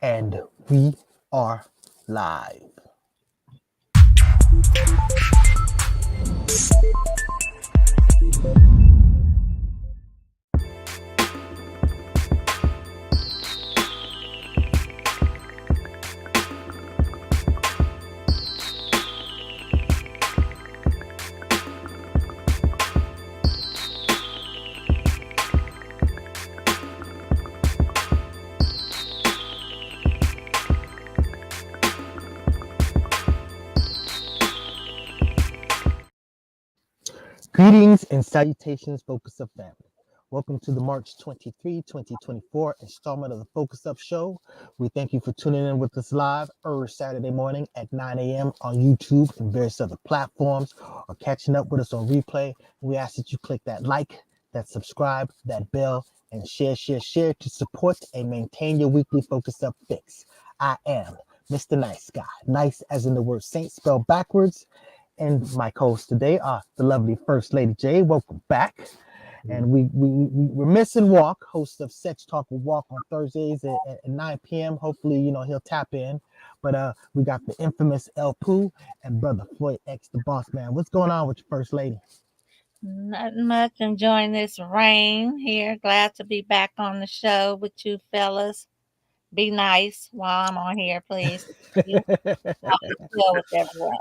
And we are live. Greetings and salutations, Focus Up family. Welcome to the March 23, 2024 installment of the Focus Up Show. We thank you for tuning in with us live every Saturday morning at 9 a.m. on YouTube and various other platforms, or catching up with us on replay. We ask that you click that like, that subscribe, that bell, and share to support and maintain your weekly Focus Up fix. I am Mr. Nice Guy, nice as in the word saint spelled backwards. And my co-hosts today are the lovely First Lady J. Welcome back. And we're missing Walk, host of Sex Talk with Walk on Thursdays at 9 p.m. Hopefully, he'll tap in. But we got the infamous El Pooh and Brother Floyd X, the boss man. What's going on with your First Lady? Nothing much. Enjoying this rain here. Glad to be back on the show with you fellas. Be nice while I'm on here, please. You deal with everyone.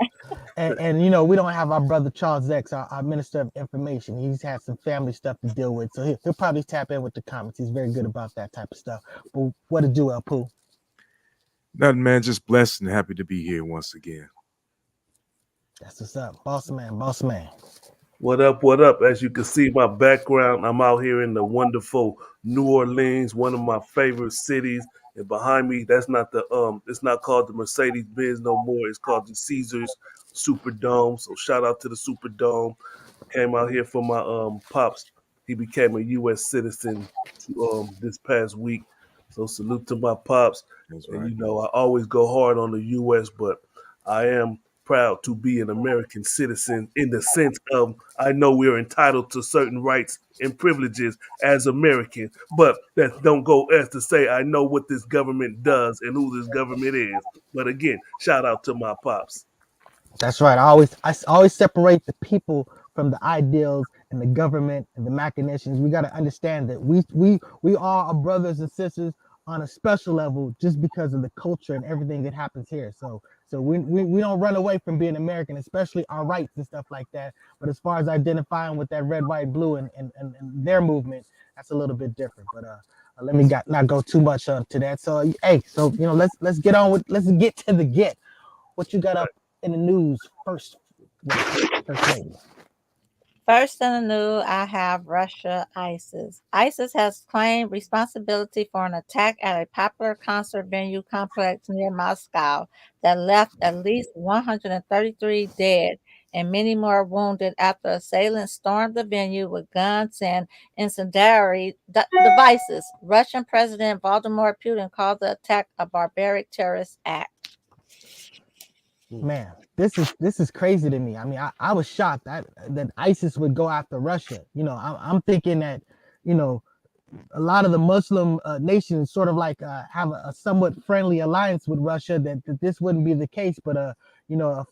And we don't have our brother Charles X, our Minister of Information. He's had some family stuff to deal with, so he'll probably tap in with the comments. He's very good about that type of stuff. But what to do, El Pooh? Nothing, man. Just blessed and happy to be here once again. That's what's up. Boss man, boss man. What up, what up? As you can see my background, I'm out here in the wonderful New Orleans, one of my favorite cities. And behind me, that's not it's not called the Mercedes-Benz no more. It's called the Caesars Superdome. So shout out to the Superdome. Came out here for my pops. He became a U.S. citizen this past week. So salute to my pops. That's right. And I always go hard on the U.S., but I am proud to be an American citizen in the sense of I know we are entitled to certain rights and privileges as Americans, but that don't go as to say I know what this government does and who this government is. But again, shout out to my pops. That's right. I always separate the people from the ideals and the government and the machinations. We got to understand that we are our brothers and sisters on a special level just because of the culture and everything that happens here. So we don't run away from being American, especially our rights and stuff like that. But as far as identifying with that red, white, blue and their movement, that's a little bit different. But let me not go too much to that. So let's get on with let's get to the get. What you got up in the news first lady? First in the news, I have Russia ISIS. ISIS has claimed responsibility for an attack at a popular concert venue complex near Moscow that left at least 133 dead and many more wounded after assailants stormed the venue with guns and incendiary devices. Russian President Vladimir Putin called the attack a barbaric terrorist act. Man, this is crazy to me. I mean, I was shocked that ISIS would go after Russia. I'm thinking that, a lot of the Muslim nations sort of like have a somewhat friendly alliance with Russia. That this wouldn't be the case, but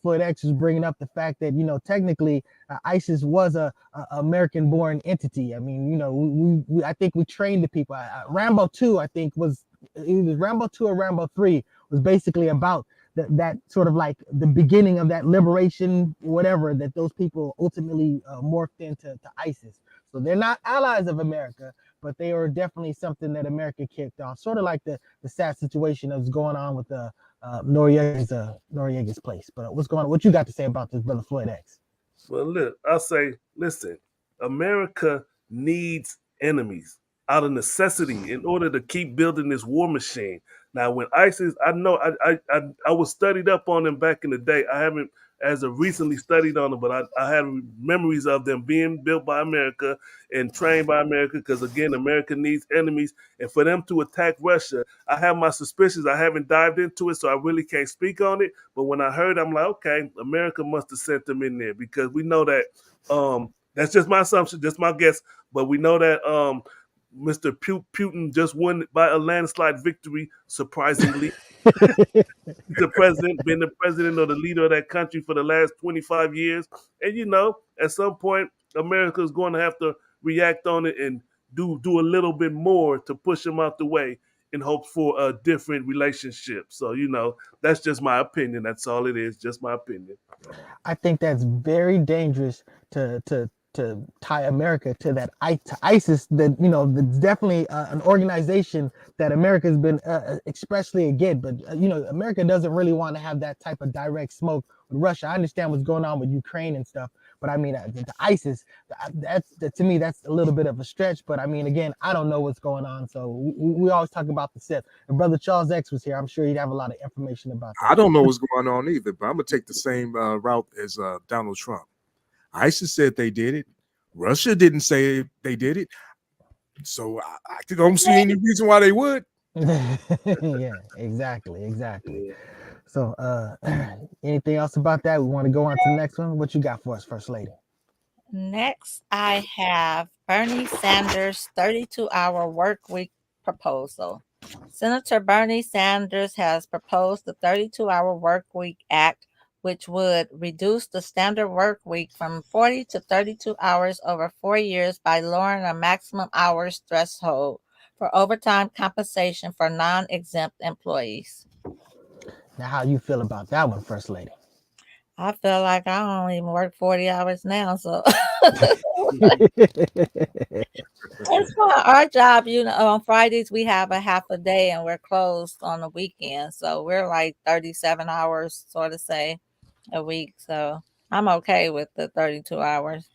Floyd X is bringing up the fact that technically ISIS was a American-born entity. I mean, we I think we trained the people. Rambo 2, I think was either Rambo 2 or Rambo 3 was basically about that sort of like the beginning of that liberation, whatever, that those people ultimately morphed into ISIS. So they're not allies of America, but they are definitely something that America kicked off. Sort of like the sad situation that's going on with Noriega's place. But what's going on? What you got to say about this, Brother Floyd X? Well, look, I'll say, listen, America needs enemies out of necessity in order to keep building this war machine. Now, when ISIS, I know I was studied up on them back in the day. I haven't as of recently studied on them, but I have memories of them being built by America and trained by America because, again, America needs enemies. And for them to attack Russia, I have my suspicions. I haven't dived into it, so I really can't speak on it. But when I heard, I'm like, okay, America must have sent them in there because we know that that's just my assumption, just my guess. But we know that Mr. Putin just won by a landslide victory, surprisingly. The president, been the president or the leader of that country for the last 25 years. And at some point, America is going to have to react on it and do a little bit more to push him out the way in hopes for a different relationship. So, that's just my opinion. That's all it is, just my opinion. I think that's very dangerous to tie America to to ISIS. That that's definitely an organization that America has been expressly against. But America doesn't really want to have that type of direct smoke with Russia. I understand what's going on with Ukraine and stuff, but I mean the ISIS. To me that's a little bit of a stretch. But I mean again, I don't know what's going on. So we always talk about the SIP. And Brother Charles X was here. I'm sure he'd have a lot of information about that. I don't know what's going on either, but I'm gonna take the same route as Donald Trump. ISIS said they did it. Russia didn't say they did it. So I don't see any reason why they would. Yeah, exactly. So anything else about that? We want to go on to the next one. What you got for us, First Lady? Next, I have Bernie Sanders' 32-hour work week proposal. Senator Bernie Sanders has proposed the 32-hour work week act, which would reduce the standard work week from 40 to 32 hours over 4 years by lowering the maximum hours threshold for overtime compensation for non-exempt employees. Now, how you feel about that one, First Lady? I feel like I don't even work 40 hours now, so it's fine. Our job, on Fridays we have a half a day and we're closed on the weekend. So we're like 37 hours, sort of say, a week. So I'm okay with the 32 hours.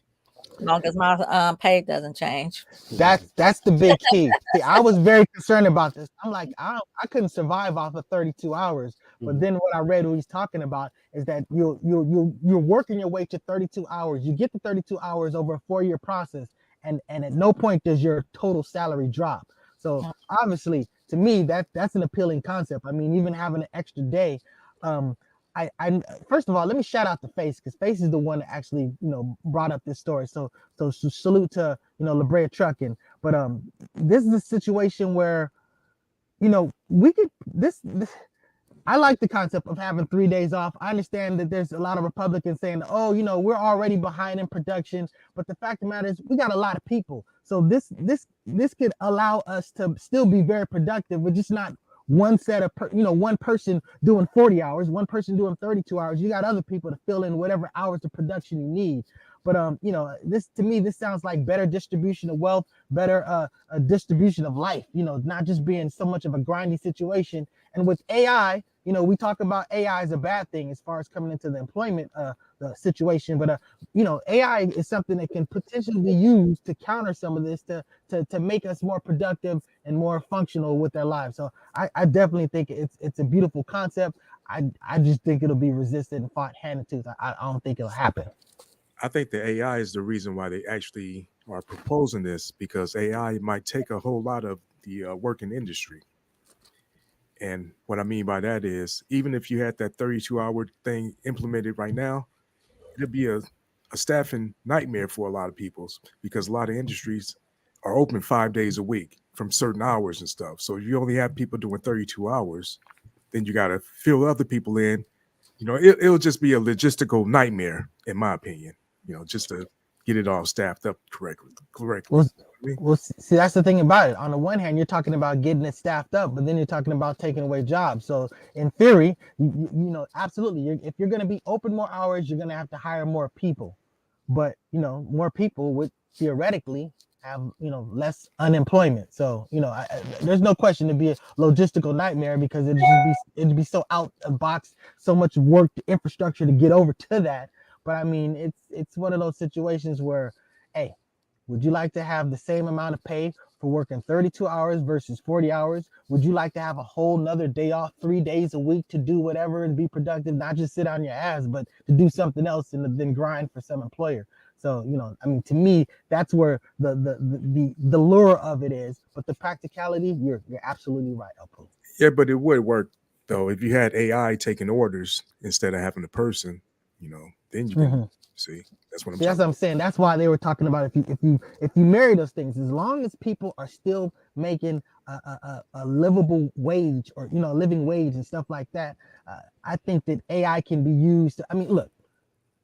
As long as my pay doesn't change. That's the big key. See, I was very concerned about this. I'm like, I couldn't survive off of 32 hours. But then what I read, what he's talking about is that you're working your way to 32 hours. You get to 32 hours over a 4-year process, and at no point does your total salary drop. So obviously, to me, that's an appealing concept. I mean, even having an extra day. I first of all, let me shout out to Face, because Face is the one that actually brought up this story. So salute to La Brea Trucking. But this is a situation where we could this I like the concept of having 3 days off. I understand that there's a lot of Republicans saying, oh, we're already behind in production. But the fact of the matter is we got a lot of people. So this could allow us to still be very productive with just not one set of, one person doing 40 hours, one person doing 32 hours. You got other people to fill in whatever hours of production you need. But this, to me, this sounds like better distribution of wealth, better a distribution of life, not just being so much of a grindy situation. And with AI, we talk about AI as a bad thing as far as coming into the employment the situation. But AI is something that can potentially be used to counter some of this, to make us more productive and more functional with their lives. So I definitely think it's a beautiful concept. I just think it'll be resisted and fought hand and tooth. I don't think it'll happen. I think the AI is the reason why they actually are proposing this, because AI might take a whole lot of the working industry. And what I mean by that is, even if you had that 32-hour thing implemented right now, it'd be a staffing nightmare for a lot of people, because a lot of industries are open 5 days a week from certain hours and stuff. So if you only have people doing 32 hours, then you got to fill other people in. It'll just be a logistical nightmare, in my opinion, just to get it all staffed up correctly. Well, see, that's the thing about it. On the one hand, you're talking about getting it staffed up, but then you're talking about taking away jobs. So in theory, absolutely, if you're going to be open more hours, you're going to have to hire more people. But, more people would theoretically have, less unemployment. So, there's no question to be a logistical nightmare, because it'd be so out of box, so much work, infrastructure to get over to that. But I mean, it's one of those situations where, hey, would you like to have the same amount of pay for working 32 hours versus 40 hours? Would you like to have a whole nother day off, 3 days a week to do whatever and be productive, not just sit on your ass, but to do something else and then grind for some employer? So, I mean, to me, that's where the lure of it is. But the practicality, you're absolutely right, Apu. Yeah, but it would work, though, if you had AI taking orders instead of having a person, then you can Mhm. see. That's what I'm See, that's talking what I'm saying. That's why they were talking about if you marry those things, as long as people are still making a livable wage or a living wage and stuff like that, I think that AI can be used. I mean, look,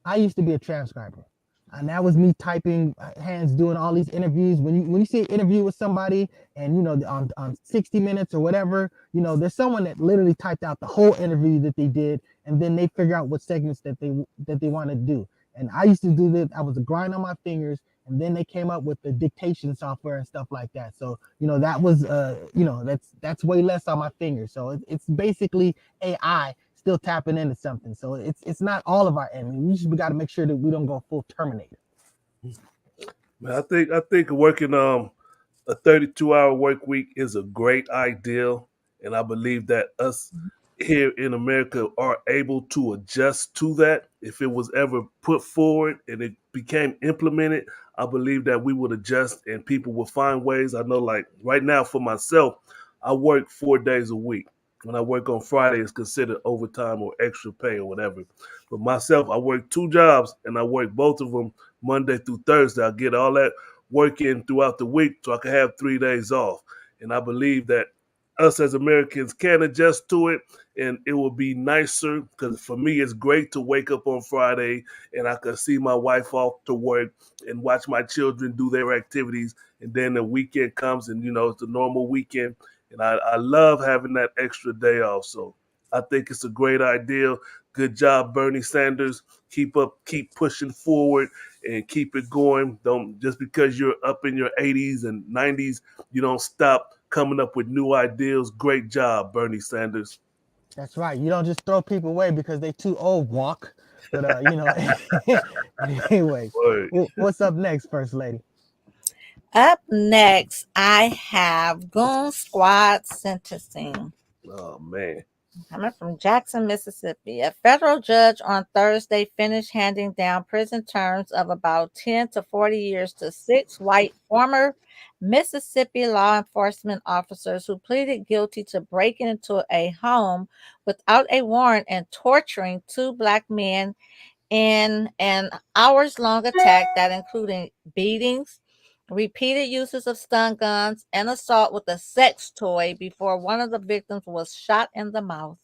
I used to be a transcriber, and that was me typing hands doing all these interviews. When you see an interview with somebody, and on 60 Minutes or whatever, there's someone that literally typed out the whole interview that they did, and then they figure out what segments that they want to do. And I used to do this. I was a grind on my fingers, and then they came up with the dictation software and stuff like that. So that was that's way less on my fingers. So it's basically AI still tapping into something. So it's not all of our enemy. We got to make sure that we don't go full Terminator. Man, I think working a 32-hour work week is a great ideal, and I believe that us here in America are able to adjust to that. If it was ever put forward and it became implemented, I believe that we would adjust and people will find ways. I know, like right now for myself, I work 4 days a week. When I work on Friday, it's considered overtime or extra pay or whatever. But myself, I work two jobs and I work both of them Monday through Thursday. I get all that work in throughout the week so I can have 3 days off. And I believe that us as Americans can adjust to it and it will be nicer because for me, it's great to wake up on Friday and I can see my wife off to work and watch my children do their activities. And then the weekend comes and, it's the normal weekend. And I love having that extra day off. So I think it's a great idea. Good job, Bernie Sanders. Keep pushing forward and keep it going. Don't just because you're up in your 80s and 90s, you don't stop coming up with new ideas. Great job, Bernie Sanders. That's right. You don't just throw people away because they too old. Walk. But anyways, Word. what's up next, First Lady? Up next, I have Goon Squad sentencing. Oh man. Coming from Jackson, Mississippi, a federal judge on Thursday finished handing down prison terms of about 10 to 40 years to six white former Mississippi law enforcement officers who pleaded guilty to breaking into a home without a warrant and torturing two black men in an hours long attack that included beatings, repeated uses of stun guns, and assault with a sex toy before one of the victims was shot in the mouth.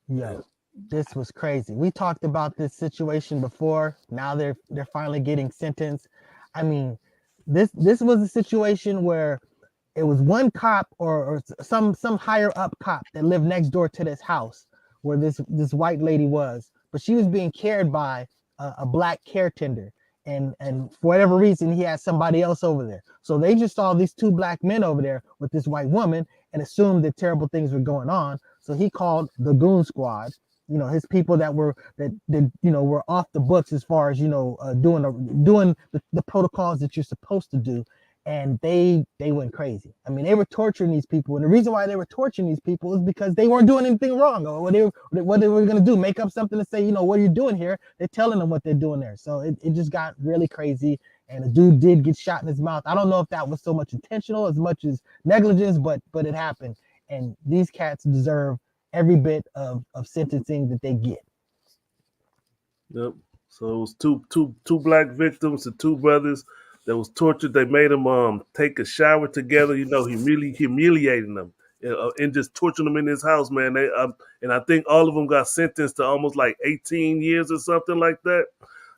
Yo, this was crazy. We talked about this situation before. Now they're finally getting sentenced. I mean, this was a situation where it was one cop or some higher up cop that lived next door to this house where this white lady was, but she was being cared by a black caretaker, and for whatever reason he had somebody else over there. So they just saw these two black men over there with this white woman and assumed that terrible things were going on. So he called the goon squad, his people that were off the books as far as doing the protocols that you're supposed to do, and they went crazy. I mean, they were torturing these people, and the reason why they were torturing these people is because they weren't doing anything wrong, or what they were going to do, make up something to say, what are you doing here? They're telling them what they're doing there. So it just got really crazy, and the dude did get shot in his mouth. I don't know if that was so much intentional as much as negligence, but it happened, and these cats deserve every bit of sentencing that they get. Yep. So it was two black victims and two brothers that was tortured. They made them take a shower together. Humiliating them and just torturing them in his house, man. And I think all of them got sentenced to almost like 18 years or something like that.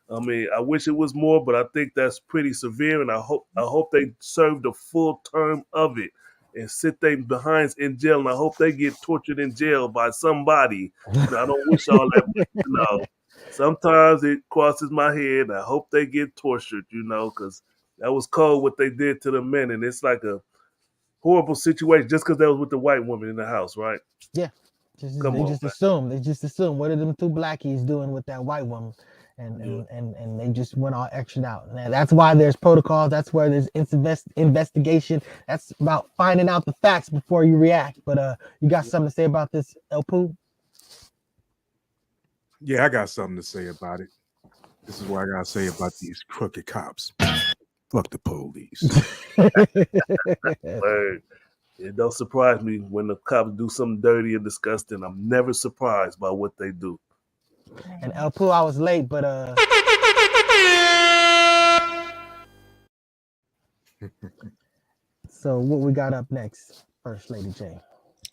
I mean, I wish it was more, but I think that's pretty severe, and I hope they serve the full term of it and sit their behinds in jail, and I hope they get tortured in jail by somebody. I don't wish all that, but sometimes it crosses my head. I hope they get tortured, because that was cold what they did to the men, and it's like a horrible situation just because they was with the white woman in the house, right? Yeah, Come they on, just assume. They just assume. What are them two blackies doing with that white woman? And man. Yeah. they just went all extra out. And that's why there's protocols. That's where there's investigation. That's about finding out the facts before you react. But you got something to say about this, El Poo? Yeah, I got something to say about it. This is what I gotta say about these crooked cops. Fuck the police. Word. It don't surprise me when the cops do something dirty and disgusting. I'm never surprised by what they do. And El Poo, I was late, but so what we got up next, First Lady J?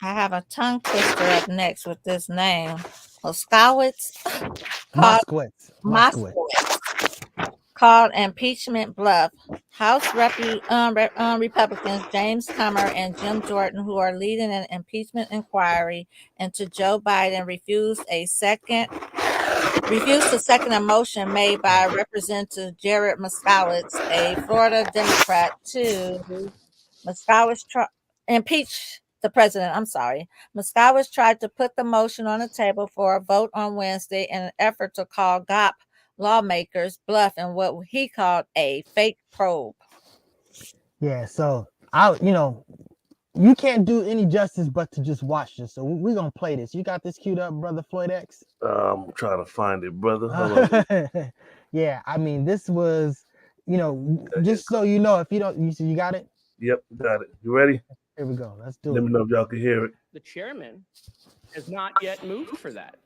I have a tongue twister up next with this name. Moskowitz called Moskowitz. Moskowitz called impeachment bluff. House Republicans James Comer and Jim Jordan, who are leading an impeachment inquiry into Joe Biden, refused to second a motion made by Representative Jared Moskowitz, a Florida Democrat, to Moskowitz impeach the president. I'm sorry. Moskowitz tried to put the motion on the table for a vote on Wednesday in an effort to call GOP lawmakers bluff in what he called a fake probe. Yeah, so you can't do any justice but to just watch this. So we're gonna play this. You got this queued up, brother Floyd X? I'm trying to find it, brother. Hold on. Yeah, I mean, this was, just so you know, if you don't, you got it? Yep, got it. You ready? Here we go. Let's do Let it. me know if y'all can hear it. The chairman has not yet moved for that.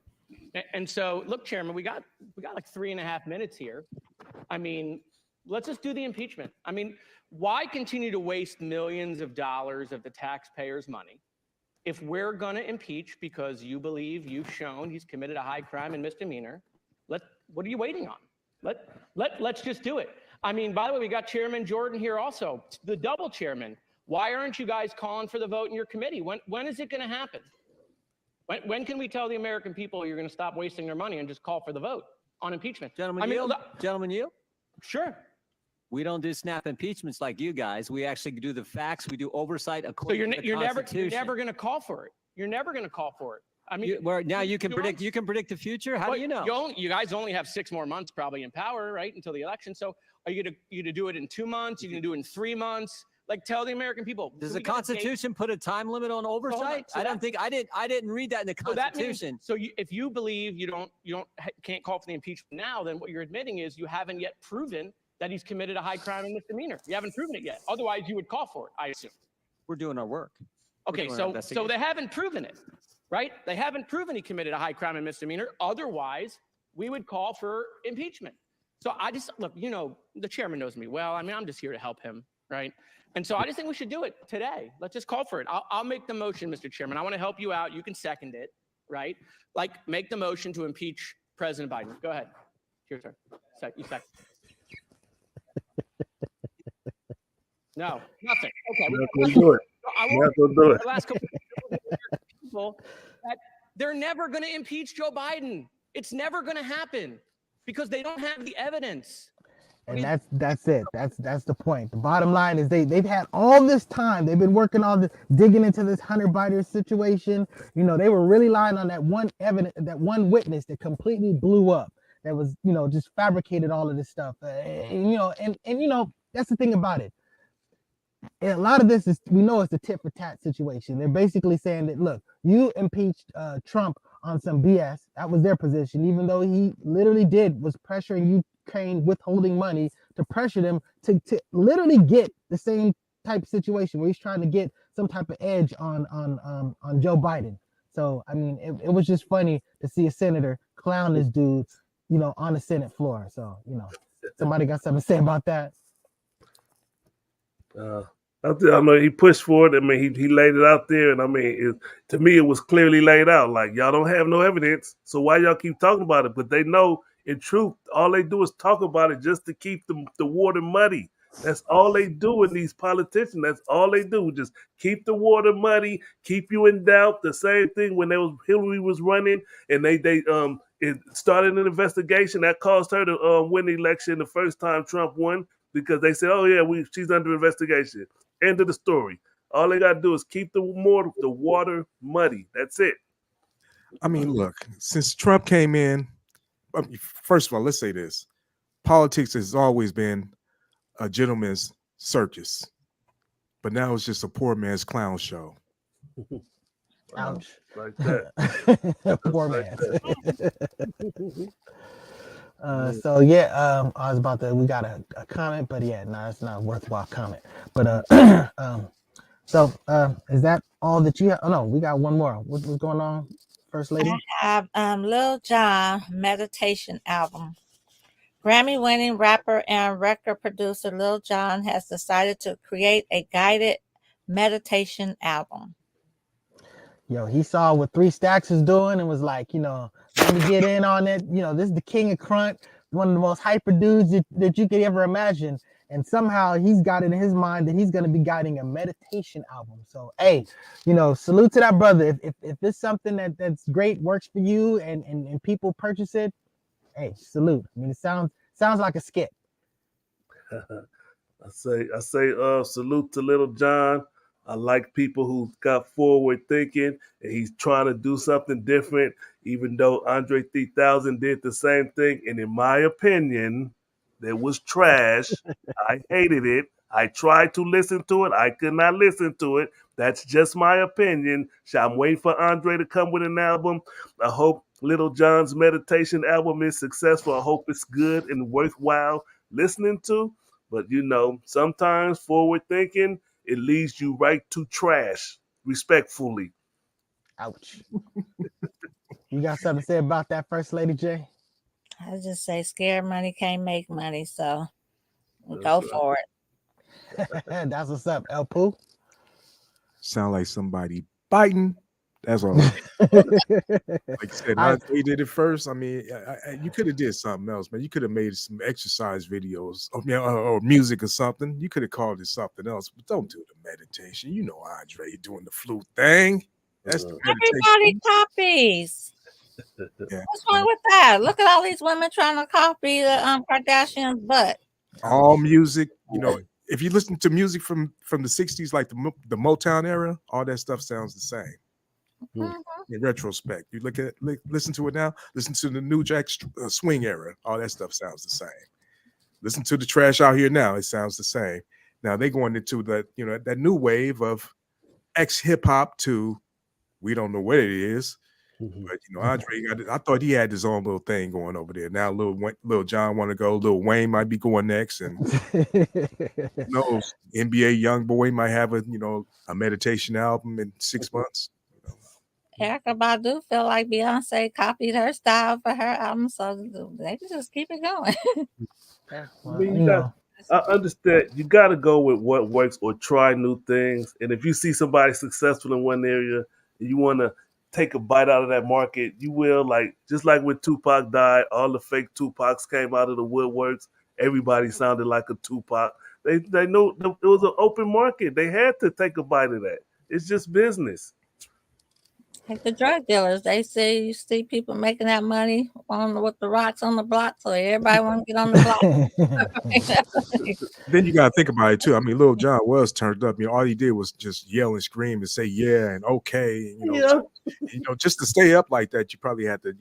And so, look, Chairman, we got like 3.5 minutes here. I mean, let's just do the impeachment. I mean, why continue to waste millions of dollars of the taxpayers' money if we're going to impeach because you believe you've shown he's committed a high crime and misdemeanor? What are you waiting on? Let's just do it. I mean, by the way, we got Chairman Jordan here also, the double chairman. Why aren't you guys calling for the vote in your committee? When is it going to happen? When can we tell the American people you're going to stop wasting their money and just call for the vote on impeachment? Gentlemen, yield. Sure. We don't do snap impeachments like you guys. We actually do the facts. We do oversight So according to the you're Constitution. never going to call for it. You're never going to call for it. I mean, you can predict. You can predict the future. How do you know? You guys only have 6 more months probably in power, right, until the election. So are you going to do it in 2 months? You're going to do it in 3 months? Like, tell the American people. Does the Constitution put a time limit on oversight? I didn't read that in the Constitution. If you believe can't call for the impeachment now, then what you're admitting is you haven't yet proven that he's committed a high crime and misdemeanor. You haven't proven it yet. Otherwise, you would call for it, I assume. We're doing our work. Okay, so they haven't proven it, right? They haven't proven he committed a high crime and misdemeanor. Otherwise, we would call for impeachment. So look, the chairman knows me well. I mean, I'm just here to help him, right? And so I just think we should do it today. Let's just call for it. I'll make the motion, Mr. Chairman. I want to help you out. You can second it, right? Like, make the motion to impeach President Biden. Go ahead. Your turn. You second. No, nothing. Okay. You're not going to do it. You're not going to do it. The last couple of people that they're never going to impeach Joe Biden. It's never going to happen because they don't have the evidence. And that's it. That's the point. The bottom line is they've had all this time. They've been working on digging into this Hunter Biden situation. They were really relying on that one witness that completely blew up. That was, just fabricated all of this stuff. And that's the thing about it. And a lot of this is, we know, it's the tit for tat situation. They're basically saying that, look, you impeached Trump on some BS. That was their position, even though he literally was pressuring Ukraine, withholding money to pressure them to literally get the same type of situation where he's trying to get some type of edge on Joe Biden. So, I mean, it was just funny to see a senator clown this dude, on the Senate floor. So, somebody got something to say about that? I know he pushed for it. I mean, he laid it out there, and I mean, to me, it was clearly laid out. Like, y'all don't have no evidence, so why y'all keep talking about it? But they know, in truth, all they do is talk about it just to keep the water muddy. That's all they do in these politicians. That's all they do. Just keep the water muddy, keep you in doubt. The same thing when Hillary was running, and it started an investigation that caused her to win the election the first time Trump won, because they said, "Oh yeah, she's under investigation." End of the story. All they gotta do is keep the water muddy. That's it. I mean, look, since Trump came in, first of all, let's say this: politics has always been a gentleman's circus, but now it's just a poor man's clown show. Ouch. Like that. Poor Like man. that. So yeah, I was about to. We got a comment, but yeah, no, it's not a worthwhile comment. But so is that all that you have? Oh no, we got one more. What's going on, First Lady? I have Lil Jon meditation album. Grammy-winning rapper and record producer Lil Jon has decided to create a guided meditation album. Yo, he saw what Three Stacks is doing and was like, let me get in on it. This is the king of crunk, one of the most hyper dudes that you could ever imagine. And somehow he's got it in his mind that he's going to be guiding a meditation album. So, hey, salute to that brother. If it's something that's great, works for you, and people purchase it, hey, salute. I mean, it sounds like a skit. I say, salute to Little John. I like people who got forward thinking and he's trying to do something different, even though Andre 3000 did the same thing. And in my opinion, that was trash. I hated it. I tried to listen to it. I could not listen to it. That's just my opinion. So I'm waiting for Andre to come with an album. I hope Little John's meditation album is successful. I hope it's good and worthwhile listening to. But sometimes forward thinking, it leads you right to trash, respectfully. Ouch. You got something to say about that, First Lady J? I just say scared money can't make money, so That's go right. for it. That's what's up, El Pooh. Sound like somebody biting. That's all. Like you said, Andre did it first. I mean, you could have did something else, man. You could have made some exercise videos or music or something. You could have called it something else, but don't do the meditation. Andre doing the flute thing. That's the Everybody meditation. copies. Yeah. What's wrong with that? Look at all these women trying to copy the Kardashians' butt. All music, if you listen to music from the 60s, like the Motown era, all that stuff sounds the same. In retrospect, you listen to it now, listen to the New Jack Swing era, all that stuff sounds the same. Listen to the trash out here now, it sounds the same. Now they're going into that new wave of ex hip hop to we don't know what it is. But Andre, I thought he had his own little thing going over there. Now Lil Jon want to go. Lil Wayne might be going next, and NBA young boy might have a meditation album in 6 months. Erykah Badu feel like Beyonce copied her style for her album, so they can just keep it going. I understand you got to go with what works or try new things. And if you see somebody successful in one area and you want to take a bite out of that market, you will. Just like when Tupac died, all the fake Tupacs came out of the woodworks. Everybody sounded like a Tupac. They know it was an open market. They had to take a bite of that. It's just business. Like the drug dealers, they say you see people making that money with the rocks on the block, so everybody want to get on the block. Then you got to think about it too. I mean, Lil Jon was turned up. All he did was just yell and scream and say yeah and okay. Just to stay up like that, you probably had to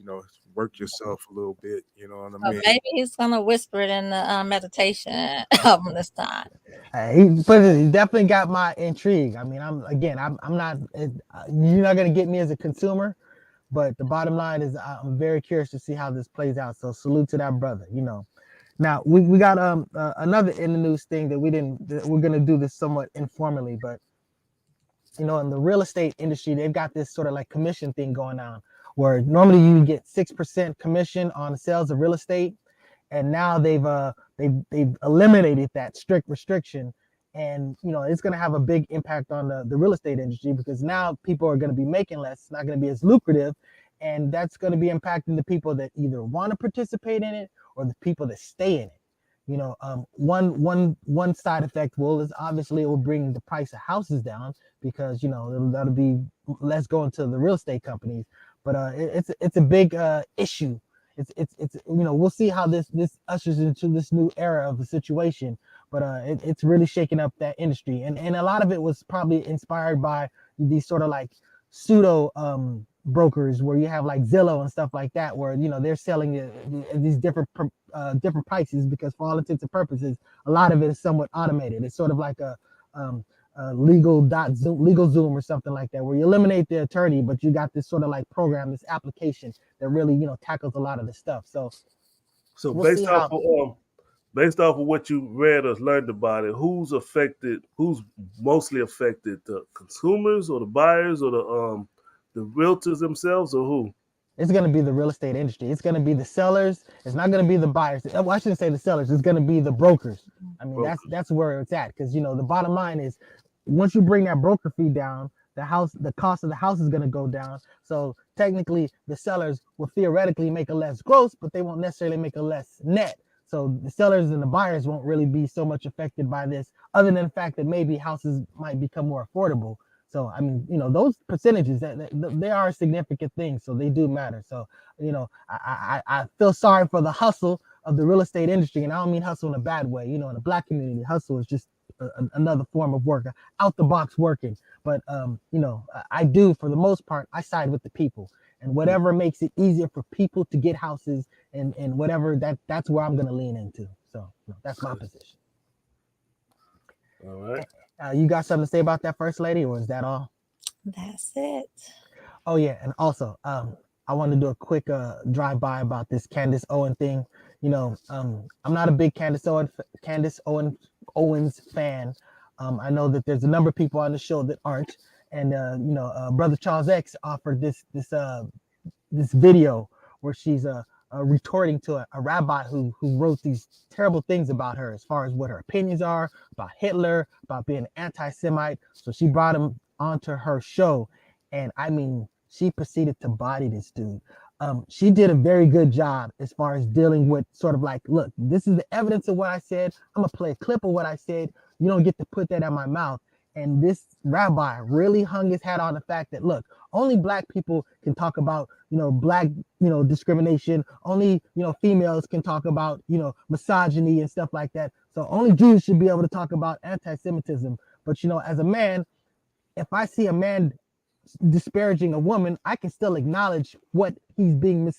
work yourself a little bit. You know what I mean? Maybe he's gonna whisper it in the meditation album this time. He definitely got my intrigue. I mean, I'm not. You're not gonna get me as a consumer, but the bottom line is I'm very curious to see how this plays out. So salute to that brother. Now we got another in the news thing that we're gonna do this somewhat informally, but in the real estate industry they've got this sort of like commission thing going on where normally you get 6% commission on sales of real estate, and now they've eliminated that strict restriction, and it's going to have a big impact on the real estate industry because now people are going to be making less. It's not going to be as lucrative, and that's going to be impacting the people that either want to participate in it or the people that stay in it. One side effect is obviously it will bring the price of houses down because that'll be less going to the real estate companies, but it's a big issue. It's we'll see how this ushers into this new era of the situation, but it's really shaking up that industry, and a lot of it was probably inspired by these sort of like pseudo brokers where you have like Zillow and stuff like that, where they're selling these different prices because for all intents and purposes a lot of it is somewhat automated. It's sort of like a LegalZoom or something like that, where you eliminate the attorney, but you got this sort of like program, this application that really tackles a lot of the stuff. So we'll based off of what you read or learned about it, who's mostly affected, the consumers or the buyers or The realtors themselves or who? It's going to be the real estate industry. It's going to be the sellers. It's not going to be the buyers. Well, I shouldn't say the sellers. It's going to be the brokers. I mean, that's where it's at. Because the bottom line is, once you bring that broker fee down, the cost of the house is going to go down. So technically, the sellers will theoretically make a less gross, but they won't necessarily make a less net. So the sellers and the buyers won't really be so much affected by this, other than the fact that maybe houses might become more affordable. So, I mean, those percentages, they are a significant thing. So they do matter. So, I feel sorry for the hustle of the real estate industry. And I don't mean hustle in a bad way. In the Black community, hustle is just another form of work, out the box working. But, I do, for the most part, I side with the people. And whatever makes it easier for people to get houses and whatever, that's where I'm going to lean into. So that's my position. All right. You got something to say about that, First Lady, or is that all? That's it. Oh yeah, and also, I want to do a quick drive-by about this Candace Owen thing. I'm not a big Candace Owens fan. I know that there's a number of people on the show that aren't, and Brother Charles X offered this video where she's retorting to a rabbi who wrote these terrible things about her, as far as what her opinions are about Hitler, about being an anti-Semite. So she brought him onto her show, and I mean, she proceeded to body this dude. She did a very good job as far as dealing with sort of like, look, this is the evidence of what I said. I'm gonna play a clip of what I said. You don't get to put that in my mouth. And this rabbi really hung his hat on the fact that, look, only Black people can talk about, Black, discrimination. Only, females can talk about, misogyny and stuff like that. So only Jews should be able to talk about anti-Semitism. But, as a man, if I see a man disparaging a woman, I can still acknowledge what he's being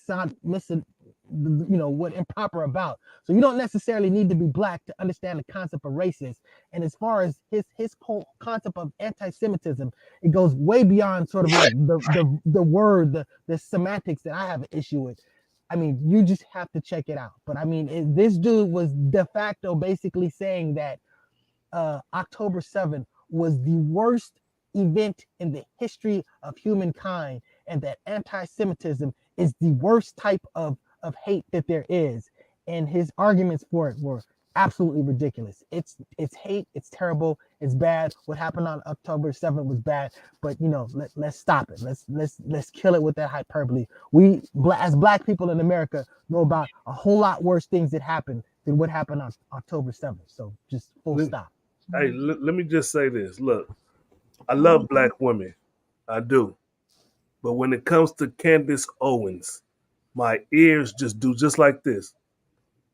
what improper about. So you don't necessarily need to be Black to understand the concept of racist. And as far as his whole concept of anti-Semitism, it goes way beyond sort of like the word, the semantics that I have an issue with. I mean, you just have to check it out. But I mean, this dude was de facto basically saying that October 7th was the worst event in the history of humankind, and that anti-Semitism is the worst type of hate that there is. And his arguments for it were absolutely ridiculous. It's hate, it's terrible, it's bad. What happened on October 7th was bad, but let's stop it. Let's kill it with that hyperbole. We as Black people in America know about a whole lot worse things that happened than what happened on October 7th. So just full stop. Hey, let me just say this. Look, I love Black women. I do. But when it comes to Candace Owens, my ears just do just like this.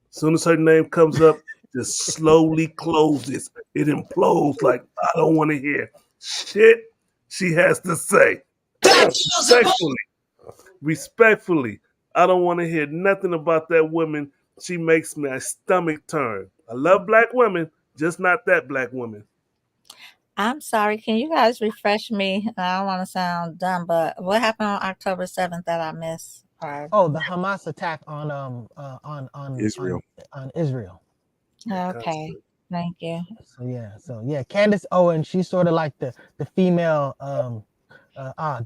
As soon as her name comes up, just slowly closes. It implodes like I don't want to hear shit she has to say. Respectfully, I don't want to hear nothing about that woman. She makes my stomach turn. I love Black women, just not that Black woman. I'm sorry. Can you guys refresh me? I don't want to sound dumb, but what happened on October 7th that I missed? Oh, the Hamas attack on Israel. On Israel. Okay, thank you. So yeah, Candace Owens, she's sort of like the female.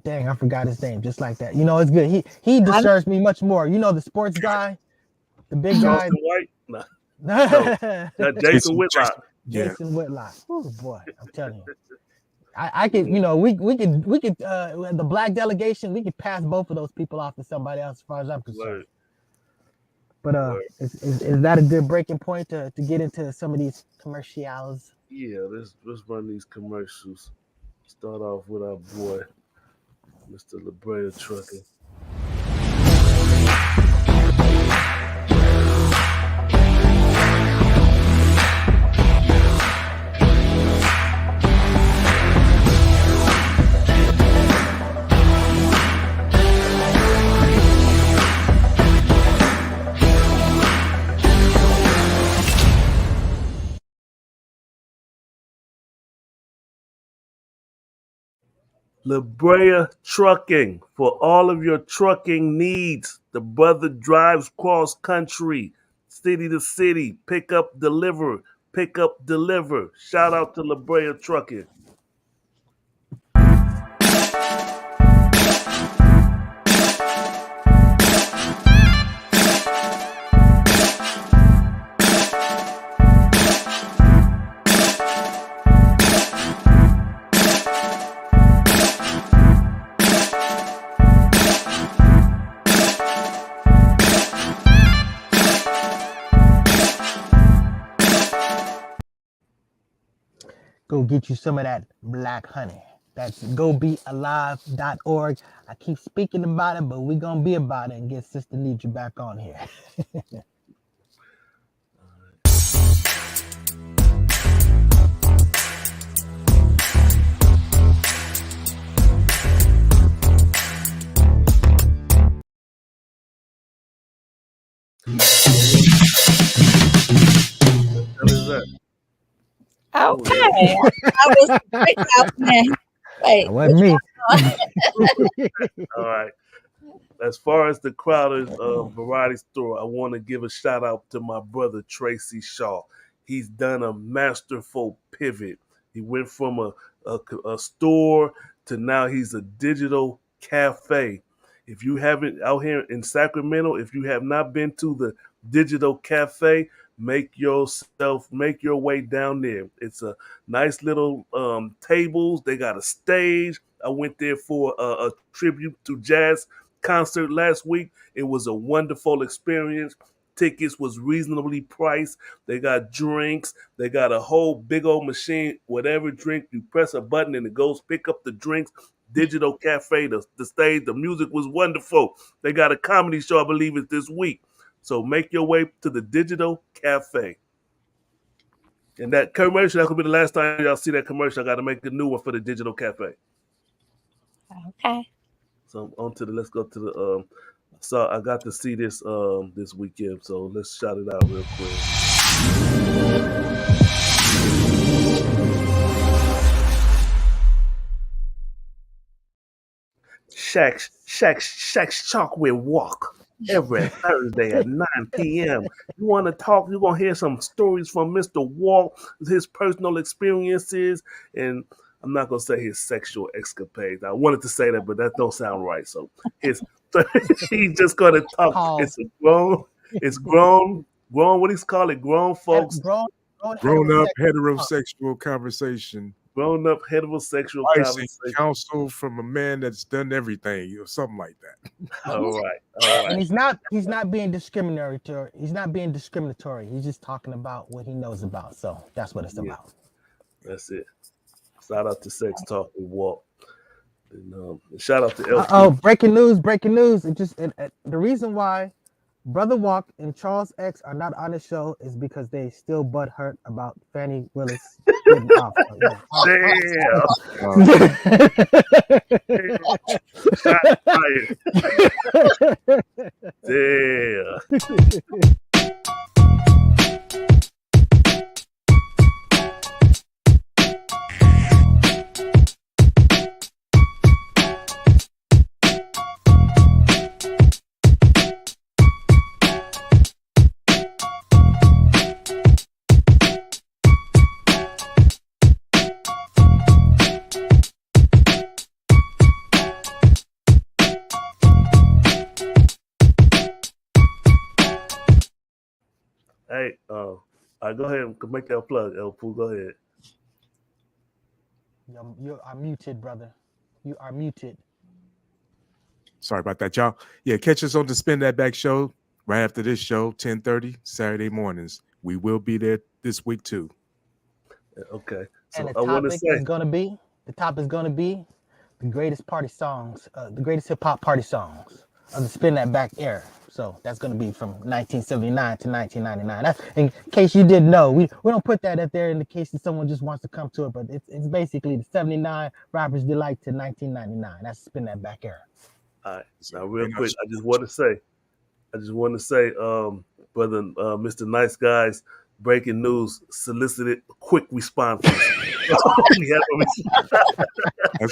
Dang, I forgot his name. Just like that, it's good. He disturbs me much more. The sports guy, the big guy. White? No. That Jason Whitlock. Jason Whitlock. Oh boy, I'm telling you. I could, we could, the Black delegation, we could pass both of those people off to somebody else, as far as I'm concerned. But is that a good breaking point to get into some of these commercials? Yeah, let's run these commercials. Start off with our boy, Mr. La Brea Trucking. La Brea Trucking, for all of your trucking needs. The brother drives cross country, city to city, pick up, deliver. Shout out to La Brea Trucking. go get you some of that black honey. That's gobealive.org. I keep speaking about it, but we're going to be about it and get Sister Nidra back on here. What is that? Okay. I was breakout man. Wait. That wasn't me. All right. As far as the Crowder's variety store, I want to give a shout out to my brother Tracy Shaw. He's done a masterful pivot. He went from a store to now he's a digital cafe. If you haven't out here in Sacramento, if you have not been to the digital cafe, make your way down there. It's a nice little tables. They got a stage. I went there for a tribute to jazz concert last week. It was a wonderful experience. Tickets was reasonably priced. They got drinks. They got a whole big old machine. Whatever drink, you press a button and it goes pick up the drinks. Digital cafe, the stage, the music was wonderful. They got a comedy show, I believe it's this week. So make your way to the digital cafe. And that commercial, that could be the last time y'all see that commercial. I got to make a new one for the digital cafe. Okay. So let's go to the so I got to see this this weekend, so let's shout it out real quick. Shaq's Chocolate Walk every Thursday at 9 p.m. You want to talk, you're going to hear some stories from Mr. Walk, his personal experiences, and I'm not going to say his sexual escapades. I wanted to say that, but that don't sound right. So he's just going to talk. Paul. It's grown, what do you call it? Grown folks. Grown up heterosexual conversation. Grown up heterosexual conversation. Counsel from a man that's done everything, or something like that. All right. And he's not being discriminatory. He's not being discriminatory. He's just talking about what he knows about. So that's what it's about. That's it. Shout out to Sex Talk with Walt. And shout out to LP. Oh, breaking news. The reason why Brother Walk and Charles X are not on the show is because they still butthurt about Fannie Willis getting off. Damn. Hey, go ahead and make that plug, El Pooh. Go ahead. You are muted, brother. You are muted. Sorry about that, y'all. Yeah, catch us on the Spin That Back show right after this show, 10:30 Saturday mornings. We will be there this week too. Okay. So And I want to say the top is gonna be the greatest party songs, the greatest hip hop party songs of the Spin That Back era. So that's going to be from 1979 to 1999. That's, in case you didn't know, we don't put that up there in the case that someone just wants to come to it, but it's basically the 79 Rappers Delight to 1999. That's Spin That Back era. All right. Now, real quick, I just want to say, brother, Mr. Nice Guys, breaking news solicited quick responses. That's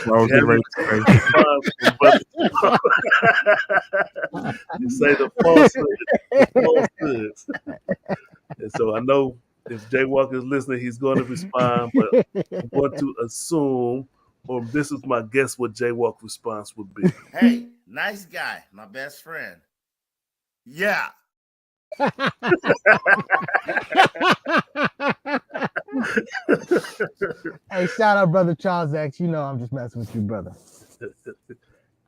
what I was getting ready to say. You say the falsehoods. And so I know if Jay Walker is listening, he's going to respond, but I'm going to assume, or this is my guess, what Jay Walker's response would be. Hey, nice guy, my best friend. Yeah. Hey, shout out, brother Charles X. You know I'm just messing with you, brother.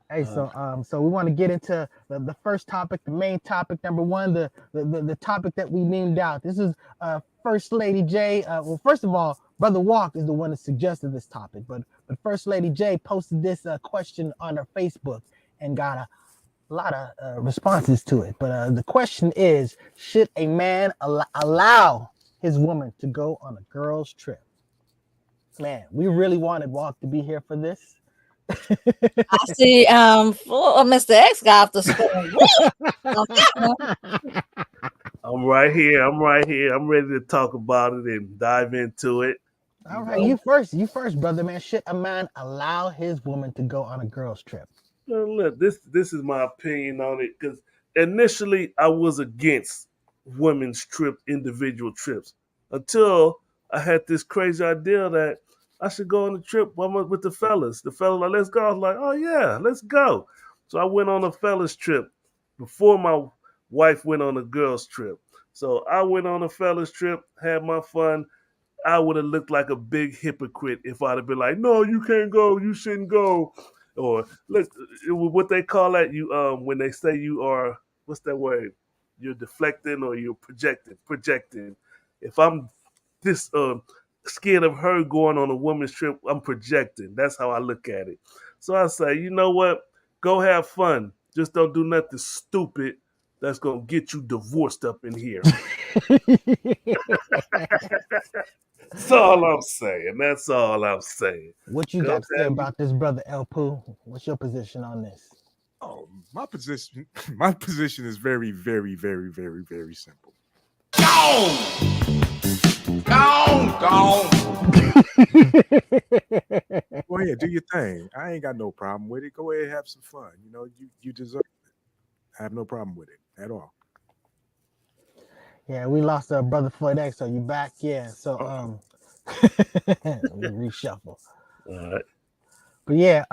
Hey, so we want to get into the first topic, the main topic, number one, the topic that we named out. This is First Lady J. Well, first of all, Brother Walk is the one that suggested this topic, but First Lady J posted this question on her Facebook and got a lot of responses to it. But the question is, should a man allow his woman to go on a girl's trip? Man, we really wanted Walk to be here for this. I see Mr. X got off the screen. I'm right here. I'm right here. I'm ready to talk about it and dive into it. All right, you first. You first, brother, man. Should a man allow his woman to go on a girl's trip? Well, look, this is my opinion on it because initially I was against women's individual trips, until I had this crazy idea that I should go on a trip with the fellas. The fellas like, let's go. I was like, oh yeah, let's go. So I went on a fellas trip before my wife went on a girls trip. So I went on a fellas trip, had my fun. I would have looked like a big hypocrite if I'd have been like, "No, you can't go. You shouldn't go." Or look, what they call that when they say you are, what's that word? You're deflecting or you're projecting. Projecting. If I'm this scared of her going on a woman's trip, I'm projecting. That's how I look at it. So I say, you know what? Go have fun. Just don't do nothing stupid that's gonna get you divorced up in here. That's all I'm saying. That's all I'm saying. What you got to say about this, brother El Poo? What's your position on this? Oh, my position is very, very, very, very, very simple. Gone! Gone! Gone! Go ahead, do your thing. I ain't got no problem with it. Go ahead, have some fun. You know, you deserve it. I have no problem with it at all. Yeah, we lost brother Floyd X. So you back? Yeah. So we reshuffle. All right. But yeah,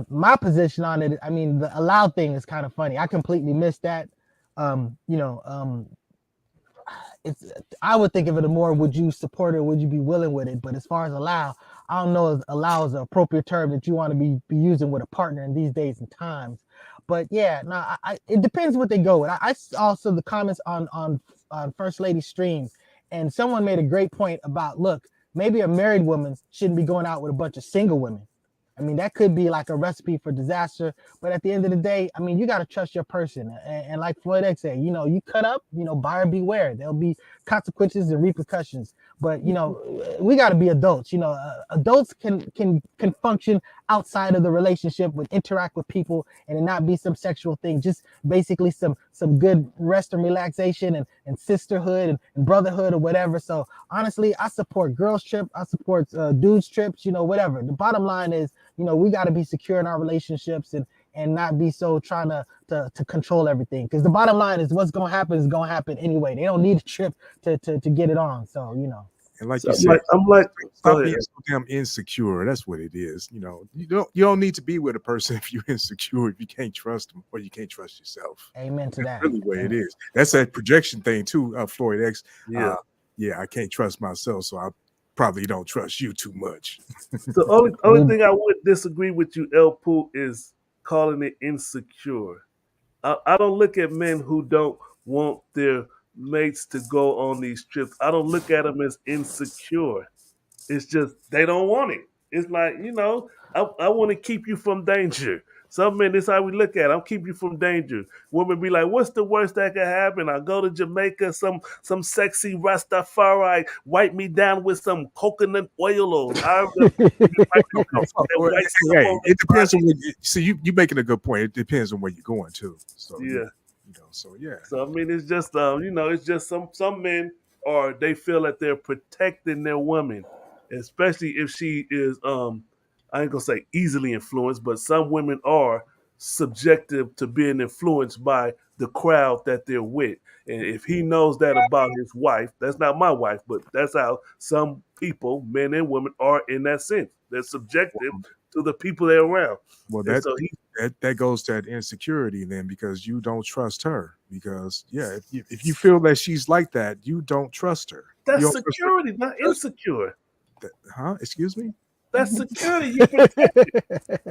my position on it, I mean, the allowed thing is kind of funny. I completely missed that. It's, I would think of it more, would you support it? Would you be willing with it? But as far as allow, I don't know if allow is an appropriate term that you want to be using with a partner in these days and times. But yeah, no, it depends what they go with. I also the comments on First Lady's stream, and someone made a great point about, look, maybe a married woman shouldn't be going out with a bunch of single women. I mean, that could be like a recipe for disaster. But at the end of the day, I mean, you got to trust your person. And like Floyd X said, you know, you cut up, you know, buyer beware. There'll be consequences and repercussions. But, you know, we got to be adults. You know, adults can function outside of the relationship, with interact with people, and it not be some sexual thing. Just basically some good rest and relaxation and sisterhood and brotherhood or whatever. So honestly, I support girls trip. I support dudes trips, you know, whatever. The bottom line is, you know, we got to be secure in our relationships and not be so trying to control everything. Because the bottom line is, what's going to happen is going to happen anyway. They don't need a trip to get it on. So, you know. And like So you said, stop being ahead. so damn insecure. That's what it is. You know, you don't need to be with a person if you're insecure, if you can't trust them or you can't trust yourself. Amen to that. That's really what it is. That's that projection thing too, Floyd X. Yeah. Yeah, I can't trust myself, so I probably don't trust you too much. The only thing I would disagree with you, El Poo, is calling it insecure. I don't look at men who don't want their mates to go on these trips. I don't look at them as insecure. It's just they don't want it. It's like, you know, I want to keep you from danger. Some men, this is how we look at it. I'll keep you from danger. Women be like, what's the worst that could happen? I go to Jamaica, some sexy Rastafari wipe me down with some coconut oil or it depends on what you making a good point. It depends on where you're going to. So yeah. So yeah. So I mean, it's just you know, it's just some men they feel that they're protecting their woman, especially if she is I ain't gonna say easily influenced, but some women are subjective to being influenced by the crowd that they're with. And if he knows that about his wife, that's not my wife, but that's how some people, men and women, are in that sense. They're subjective to the people they're around. Well, that goes to that insecurity then, because you don't trust her. Because if you feel that she's like that, you don't trust her. That's security, not insecure. Excuse me? That's security. You protect it.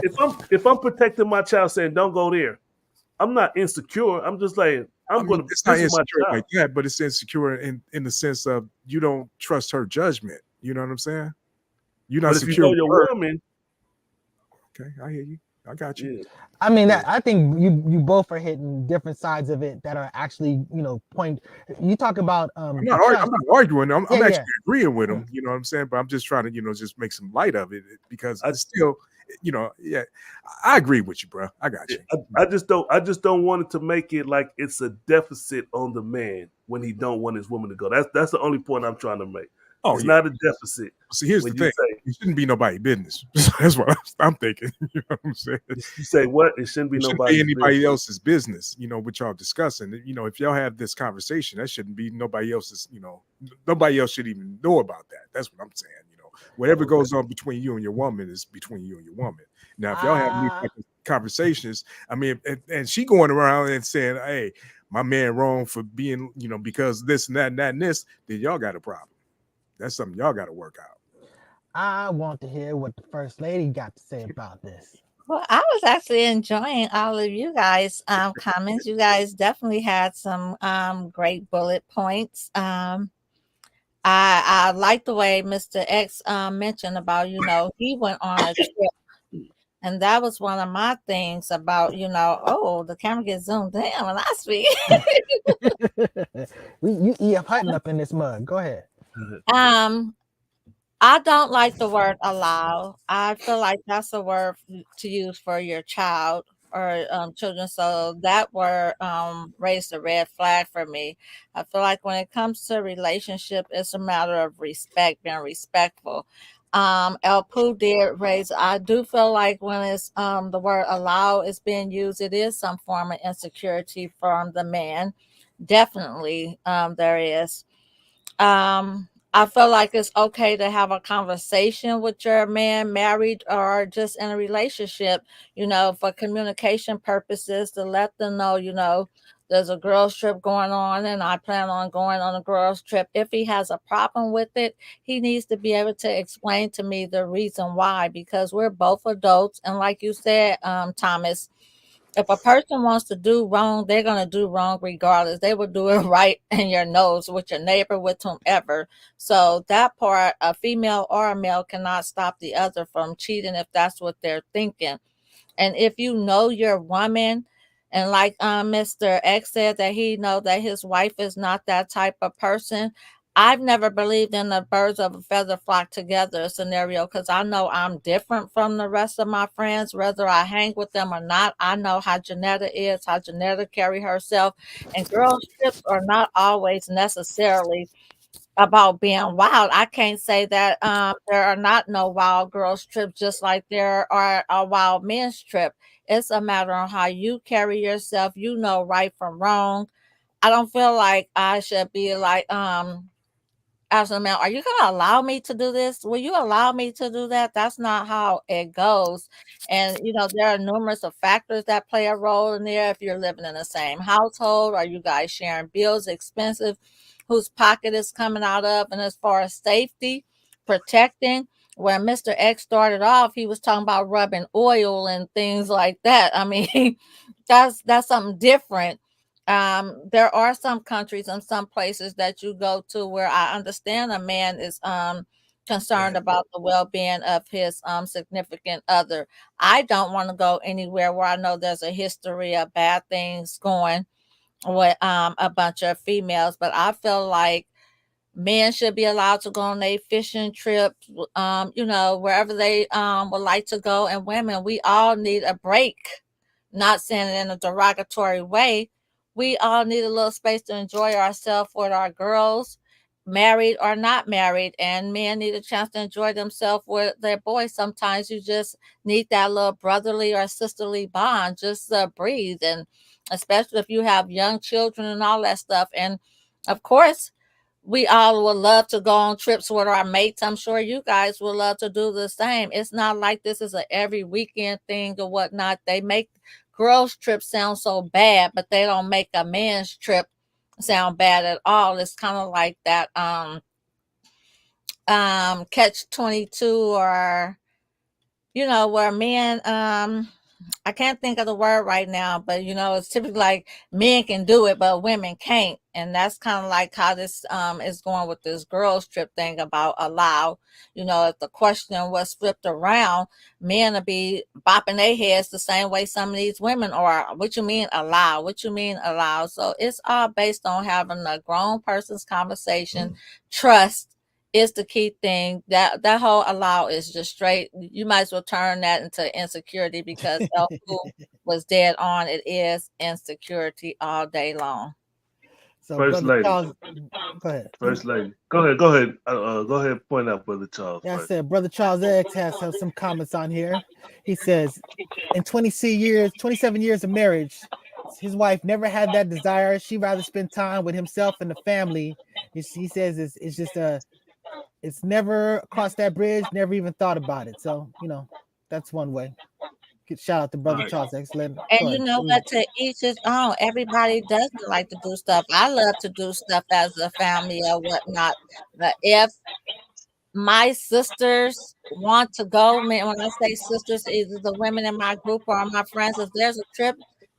If I'm protecting my child, saying don't go there, I'm not insecure. I'm just like going to. It's not insecure like that, but it's insecure in the sense of you don't trust her judgment. You know what I'm saying? You're not But if you secure know with your her. woman, Okay, I hear you. I got you. yeah, I mean, yeah. I think you both are hitting different sides of it that are actually, point. You talk about the I'm trust. not arguing. I'm Yeah, actually yeah. agreeing with Mm. him. You know what I'm saying? But I'm just trying to, just make some light of it because I, it's still, yeah. I agree with you, bro. I got you. I just don't want it to make it like it's a deficit on the man when he don't want his woman to go. That's the only point I'm trying to make. Oh It's yeah. not a deficit See, here's when the you thing. say It shouldn't be nobody's business. That's what I'm thinking. You know what I'm saying? you say what? It shouldn't be It shouldn't be nobody's anybody business. else's business, what y'all discussing. If y'all have this conversation, that shouldn't be nobody else's, nobody else should even know about that. That's what I'm saying. Whatever Okay. goes on between you and your woman is between you and your woman. Now, if y'all have these type of conversations, I mean, and she going around and saying, hey, my man wrong for being, because this and that and that and this, then y'all got a problem. That's something y'all got to work out. I want to hear what the first lady got to say about this. Well, I was actually enjoying all of you guys' comments. You guys definitely had some great bullet points. I like the way Mr. X mentioned about, he went on a trip. And that was one of my things about, oh, the camera gets zoomed in when I speak. You E.F. Hutton up in this mug. Go ahead. um, I don't like the word allow. I feel like that's a word to use for your child or children. So that word raised a red flag for me. I feel like when it comes to relationship, it's a matter of respect, being respectful. El Poo did raise. I do feel like when it's the word allow is being used, it is some form of insecurity from the man. Definitely, there is. I feel like it's okay to have a conversation with your man, married or just in a relationship, for communication purposes, to let them know, there's a girls trip going on and I plan on going on a girls trip. If he has a problem with it, he needs to be able to explain to me the reason why, because we're both adults. And like you said, Thomas, if a person wants to do wrong, they're going to do wrong regardless. They will do it right in your nose with your neighbor, with whomever. So that part, a female or a male cannot stop the other from cheating if that's what they're thinking. And if you know your woman, and like Mr. X said that he know that his wife is not that type of person, I've never believed in the birds of a feather flock together scenario, because I know I'm different from the rest of my friends, whether I hang with them or not. I know how Janetta is, how Janetta carry herself. And girls trips are not always necessarily about being wild. I can't say that there are not no wild girls trips, just like there are a wild men's trip. It's a matter of how you carry yourself. You know right from wrong. I don't feel like I should be like as a man, are you gonna allow me to do this? Will you allow me to do that? That's not how it goes. And there are numerous of factors that play a role in there. If you're living in the same household, are you guys sharing bills, expensive, whose pocket is coming out of? And as far as safety, protecting, when Mr. X started off, he was talking about rubbing oil and things like that. I mean, that's something different. There are some countries and some places that you go to where I understand a man is concerned about the well-being of his significant other. I don't want to go anywhere where I know there's a history of bad things going with a bunch of females, but I feel like men should be allowed to go on a fishing trips, wherever they would like to go. And women, we all need a break. Not saying it in a derogatory way. We all need a little space to enjoy ourselves with our girls, married or not married. And men need a chance to enjoy themselves with their boys. Sometimes you just need that little brotherly or sisterly bond, just breathe. And especially if you have young children and all that stuff. And of course, we all would love to go on trips with our mates. I'm sure you guys would love to do the same. It's not like this is a every weekend thing or whatnot. They make girls' trips sound so bad, but they don't make a man's trip sound bad at all. It's kind of like that catch 22, or where men I can't think of the word right now, but it's typically like men can do it, but women can't. And that's kind of like how this is going with this girls trip thing about allow. If the question was flipped around, men will be bopping their heads the same way some of these women are. What you mean allow? What you mean allow? So it's all based on having a grown person's conversation, trust is the key thing. That whole allow is just straight. You might as well turn that into insecurity because Elfu was dead on. It is insecurity all day long. So, First Brother lady. Charles, go ahead. First lady. Go ahead. Go ahead. Go ahead. Point out Brother Charles. Yeah, I First. said Brother Charles X has some comments on here. He says, in 27 years of marriage, his wife never had that desire. She'd rather spend time with himself and the family. He says it's just it's never crossed that bridge, never even thought about it. So, that's one way. Shout out to Brother Charles X. And Go you ahead. know what? To each his own. Everybody doesn't like to do stuff. I love to do stuff as a family or whatnot. But if my sisters want to go, man, when I say sisters, either the women in my group or my friends, if there's a trip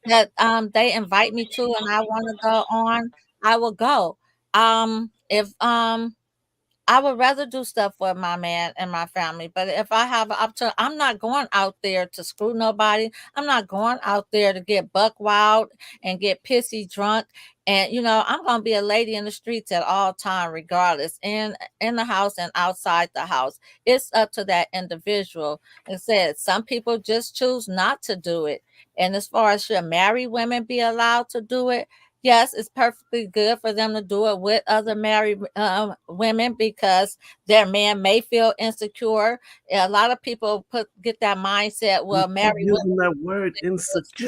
that they invite me to and I want to go on, I will go. If I would rather do stuff with my man and my family. But if I have an opportunity, I'm not going out there to screw nobody. I'm not going out there to get buck wild and get pissy drunk. And I'm gonna be a lady in the streets at all time, regardless, in the house and outside the house. It's up to that individual. It said some people just choose not to do it. And as far as should married women be allowed to do it, yes, it's perfectly good for them to do it with other married women because their man may feel insecure. A lot of people get that mindset. We Well, keep married using women. that word insecure.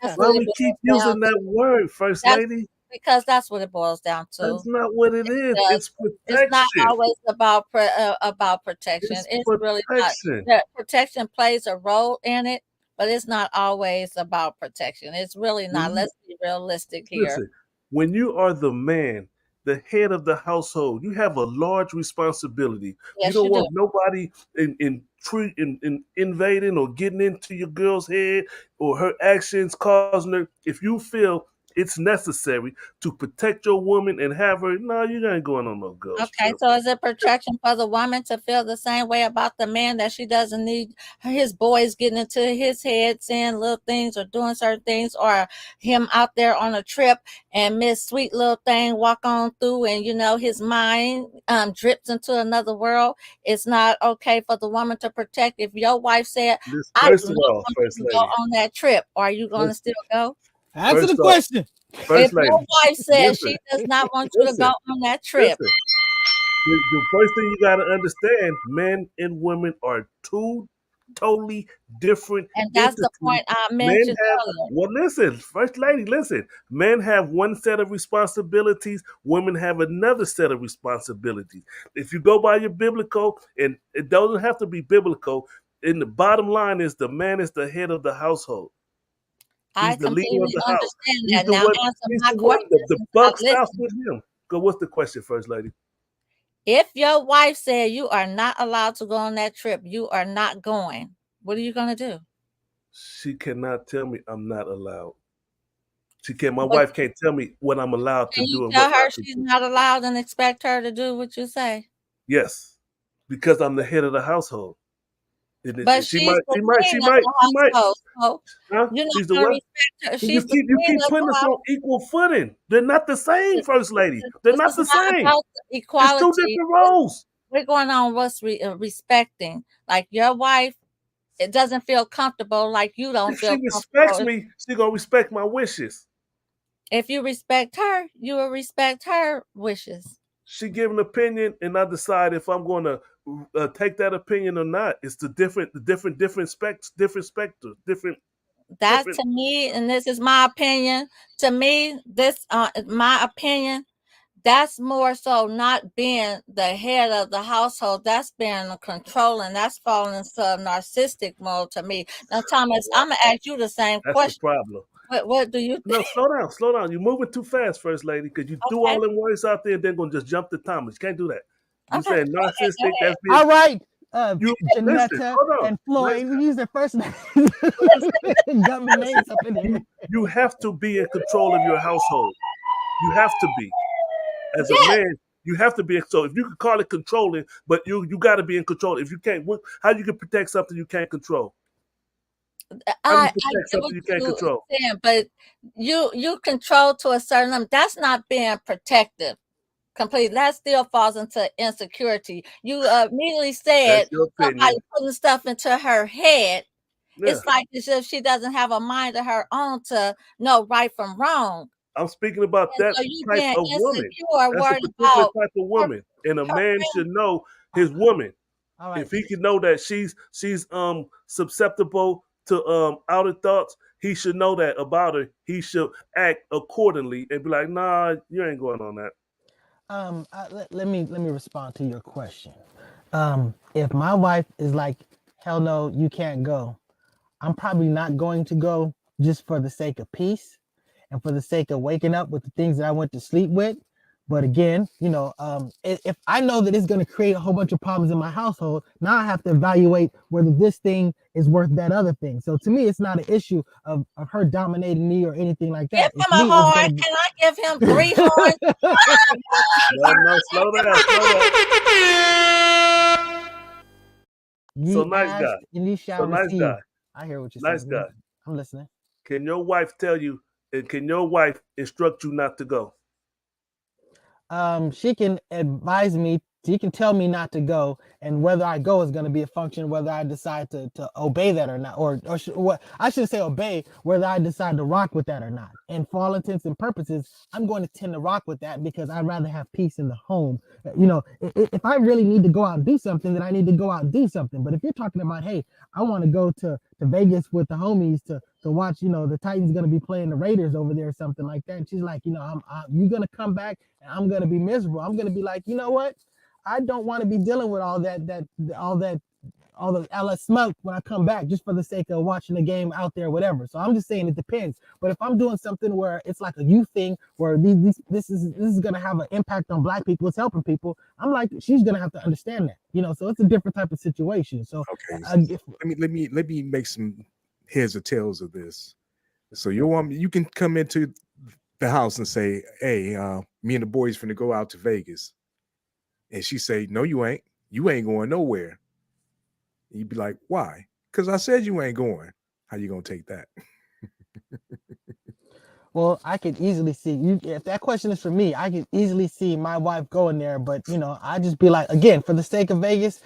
That's Why what it we keep boils down using that to. word, First That's Lady? because that's what it boils down That's to. not what it is. Because It's it's not protection. always about protection. It's It's really not. protection. That protection plays a role in it, but it's not always about protection. It's really When not. you Let's be realistic here. listen, when you are the man, the head of the household, you have a large responsibility. You Yes, don't you do. want nobody in invading or getting into your girl's head or her actions causing her. If you feel it's necessary to protect your woman and have her, no, you ain't going on no girls Okay, trip. so is it protection for the woman to feel the same way about the man that she doesn't need his boys getting into his head, saying little things or doing certain things, or him out there on a trip and Miss Sweet Little Thing walk on through and his mind drips into another world? It's not okay for the woman to protect. If your wife said, This "I do first of not all, want first you to go lady. on that trip," are you going to First, still go? Answer the first off, question. If first your lady. wife says Listen, she does not want you to go listen, on that trip, listen. The first thing you got to understand, men and women are two totally different and that's the entities. point I Men mentioned have, earlier. well, listen, first lady, listen. Men have one set of responsibilities, women have another set of responsibilities. If you go by your biblical, and it doesn't have to be biblical, and the bottom line is the man is the head of the household. I He's the leader of completely the house. understand He's that. the Now one. answer He's my the one. question The since I buck stops listen. with him. Go. What's the question, first lady? If your wife said you are not allowed to go on that trip, you are not going. What are you gonna do? She cannot tell me I'm not allowed. She can't. My What wife can't tell me what I'm allowed to can you do and what tell her not to she's do. not allowed and expect her to do what you say? Yes, because I'm the head of the household. But She she's might. the She might. She queen of might. the She might. household, so Huh? you're not She's the gonna what? respect her. You She's the keep. You queen keep of putting the us on house. equal footing. They're not the same, first lady. They're This not is the not same. about It's two equality. different roles. We're going on what's respecting. Like your wife, it doesn't feel comfortable. Like you don't If she feel respects comfortable. me, she gonna respect my wishes. If you respect her, you will respect her wishes. She give an opinion, and I decide if I'm going to take that opinion or not. It's different specters, That different. to me, and this is my opinion. To me, this my opinion. That's more so not being the head of the household. That's being controlling. That's falling into a narcissistic mode to me. Now, Thomas, I'm gonna ask you the same That's the question. problem. What do you No, think? slow down, slow down. You're moving too fast, first lady, because you threw Okay, all them words out there and then gonna just jump to Thomas. You can't do that. You okay, saying go narcissistic? ahead. That's being All right. Janetta and Floyd. We use their first name. Government names up in here. You have to be in control of your household. You have to be. As a man, you have to be. So if you can call it controlling, but you got to be in control. If you can't, how you can protect something you can't control? I get what you're saying, but you control to a certain level. That's not being protective. Completely. That still falls into insecurity. You immediately said somebody putting stuff into her head. Yeah. It's like as if she doesn't have a mind of her own to know right from wrong. I'm speaking about that type of woman. That's a particular type of woman, and a man should know his woman. Right. If he can know that she's susceptible to outer thoughts, he should know that about her. He should act accordingly and be like, "Nah, you ain't going on that." Let me respond to your question. If my wife is like, hell no, you can't go, I'm probably not going to go just for the sake of peace and for the sake of waking up with the things that I went to sleep with. But again, if I know that it's going to create a whole bunch of problems in my household, now I have to evaluate whether this thing is worth that other thing. So to me, it's not an issue of her dominating me or anything like that. Give him a horn. Can I give him 3 horns? No, slow down. So nice guy. And you shall receive. Guy. I hear what you're saying. Nice guy. I'm listening. Can your wife tell you, and can your wife instruct you not to go? She can advise me. She can tell me not to go, and whether I go is going to be a function whether I decide to obey that or not, or what I should say obey, whether I decide to rock with that or not. And for all intents and purposes, I'm going to tend to rock with that because I'd rather have peace in the home. If I really need to go out and do something, then I need to go out and do something. But if you're talking about, hey, I want to go to Vegas with the homies to watch, the Titans going to be playing the Raiders over there or something like that. And she's like, you're going to come back and I'm going to be miserable. I'm going to be like, you know what? I don't want to be dealing with all the LS smoke when I come back just for the sake of watching the game out there, whatever. So I'm just saying it depends. But if I'm doing something where it's like a youth thing where this is going to have an impact on Black people, it's helping people, I'm like, she's going to have to understand that, so it's a different type of situation. So okay, let me make some heads or tails of this. So your woman, you can come into the house and say, hey, me and the boys finna go out to Vegas. And she say, no, you ain't going nowhere. And you'd be like, why? Because I said you ain't going. How you gonna take that? Well, I could easily see you. If that question is for me, I could easily see my wife going there. But I just be like, again, for the sake of Vegas,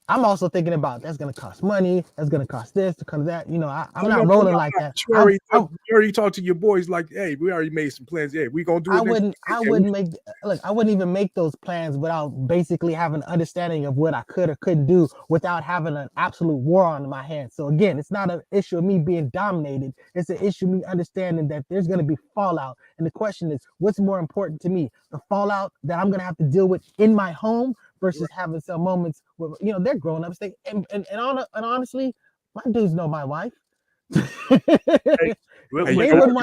I'm also thinking about that's going to cost money. That's going to cost this, to cost that. I'm not rolling like that. You already talked to your boys like, hey, we already made some plans. Yeah, we going to do it. I wouldn't even make those plans without basically having an understanding of what I could or couldn't do without having an absolute war on my hands. So again, it's not an issue of me being dominated. It's an issue of me understanding that there's going to be fallout. And the question is, what's more important to me? The fallout that I'm going to have to deal with in my home versus having some moments where they're grown ups. And honestly, my dudes know my wife. They wouldn't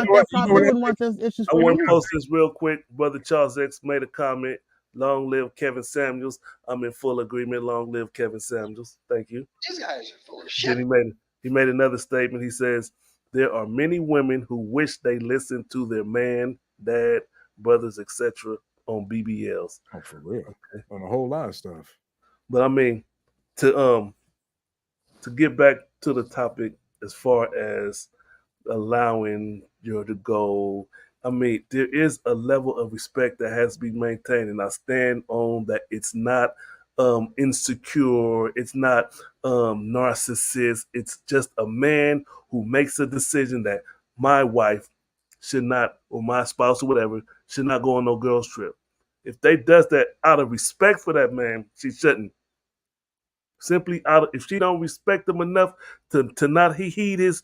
want those issues. I want to post this real quick. Brother Charles X made a comment. Long live Kevin Samuels. I'm in full agreement. Long live Kevin Samuels. Thank you. These guys are full of shit. Then he made another statement. He says there are many women who wish they listened to their man, dad, brothers, etc. on BBLs. Oh, for real. Okay. On a whole lot of stuff. But I mean, to get back to the topic as far as allowing you to go, I mean, there is a level of respect that has to be maintained, and I stand on that. It's not insecure, it's not narcissist. It's just a man who makes a decision that my wife should not, or my spouse or whatever, should not go on no girls trip. If they does that out of respect for that man, she shouldn't. Simply if she don't respect him enough to not heed his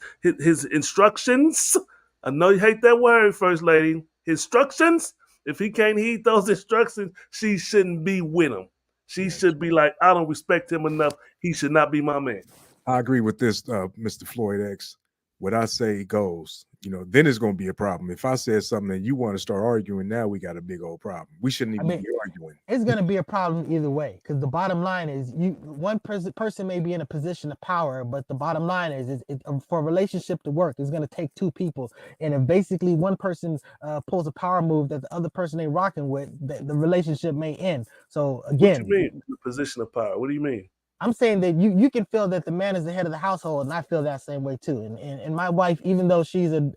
instructions. I know you hate that word, First Lady. Instructions. If he can't heed those instructions, she shouldn't be with him. She should be like, I don't respect him enough. He should not be my man. I agree with this, Mr. Floyd X. what I say goes. Then it's going to be a problem. If I said something and you want to start arguing, now we got a big old problem. We shouldn't even be arguing. It's going to be a problem either way, because the bottom line is one person may be in a position of power, but the bottom line is for a relationship to work, it's going to take two people. And if basically one person pulls a power move that the other person ain't rocking with, the relationship may end. So again, what do you mean the position of power? What do you mean? I'm saying that you can feel that the man is the head of the household, and I feel that same way too. And my wife, even though she's a